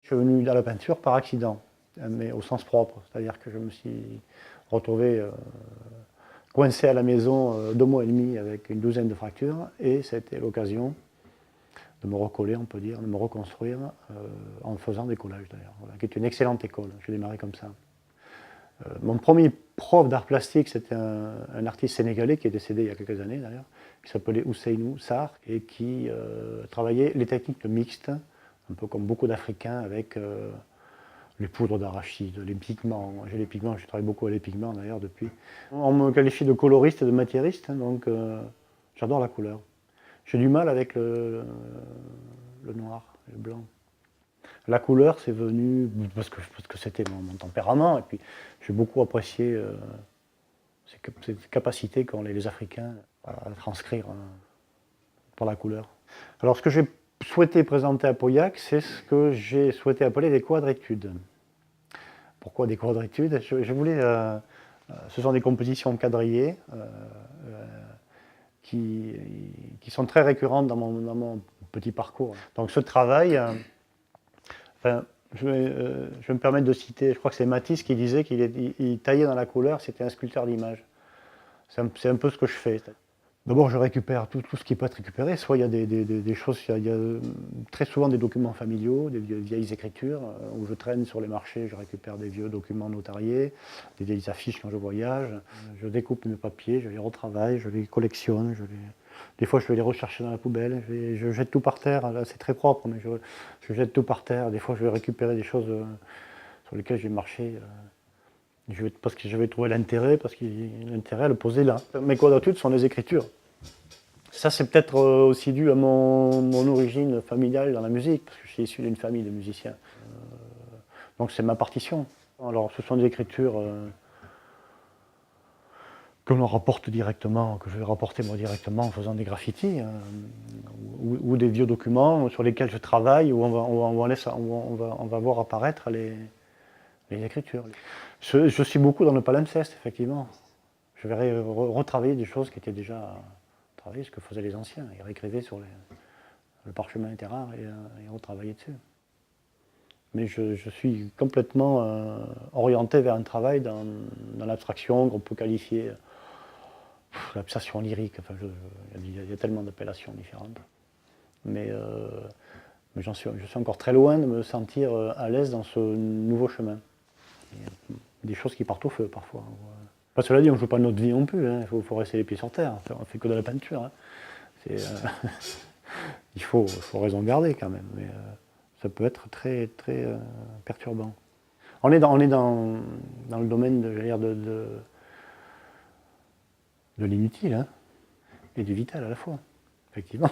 Je suis venu à la peinture par accident, mais au sens propre, c'est-à-dire que je me suis retrouvé coincé à la maison 2 mois et demi avec une douzaine de fractures, et c'était l'occasion de me recoller, on peut dire, de me reconstruire en faisant des collages d'ailleurs, voilà, qui est une excellente école. J'ai démarré comme ça. Mon premier prof d'art plastique, c'était un artiste sénégalais qui est décédé il y a quelques années d'ailleurs, qui s'appelait Ousseynou Sarr et qui travaillait les techniques mixtes, un peu comme beaucoup d'Africains, avec les poudres d'arachide, les pigments. J'ai les pigments, je travaille beaucoup avec les pigments d'ailleurs depuis. On me qualifie de coloriste et de matiériste, hein, donc j'adore la couleur. J'ai du mal avec le noir, le blanc. La couleur, c'est venu parce que c'était mon tempérament, et puis j'ai beaucoup apprécié ces capacités qu'ont les Africains à transcrire par la couleur. Alors ce que j'ai souhaité présenter à Pauillac, c'est ce que j'ai souhaité appeler des quadritudes. Pourquoi des quadritudes? Je voulais, ce sont des compositions quadrillées qui sont très récurrentes dans mon petit parcours. Donc ce travail, enfin, je vais me permettre de citer, je crois que c'est Matisse qui disait qu'il taillait dans la couleur, c'était un sculpteur d'image. C'est un peu ce que je fais. D'abord, je récupère tout ce qui peut être récupéré. Soit il y a des choses, il y a très souvent des documents familiaux, des vieilles écritures, où je traîne sur les marchés, je récupère des vieux documents notariés, des vieilles affiches quand je voyage. Je découpe mes papiers, je les retravaille, je les collectionne. Des fois, je vais les rechercher dans la poubelle, je jette tout par terre. Là, c'est très propre, mais je jette tout par terre. Des fois, je vais récupérer des choses sur lesquelles j'ai marché. Parce que je vais trouver l'intérêt, parce que l'intérêt à le poser là. Mes quadritudes sont des écritures. Ça, c'est peut-être aussi dû à mon origine familiale dans la musique, parce que je suis issu d'une famille de musiciens. Donc c'est ma partition. Alors ce sont des écritures que l'on rapporte directement, que je vais rapporter moi directement en faisant des graffitis, ou des vieux documents sur lesquels je travaille, où on va voir apparaître les écritures. Je suis beaucoup dans le palimpseste, effectivement. Je vais retravailler des choses qui étaient déjà travaillées, ce que faisaient les anciens. Ils réécrivaient sur le parchemin était rare et retravailler dessus. Mais je suis complètement orienté vers un travail dans l'abstraction qu'on peut qualifier l'abstraction lyrique. Enfin, il y a tellement d'appellations différentes. Mais je suis encore très loin de me sentir à l'aise dans ce nouveau chemin. Il y a des choses qui partent au feu parfois. Cela dit, on ne joue pas notre vie non plus, hein. Il faut rester les pieds sur terre, on ne fait que de la peinture. Hein. Il faut raison garder quand même, mais ça peut être très, très perturbant. On est dans le domaine de l'inutile, hein, et du vital à la fois, effectivement.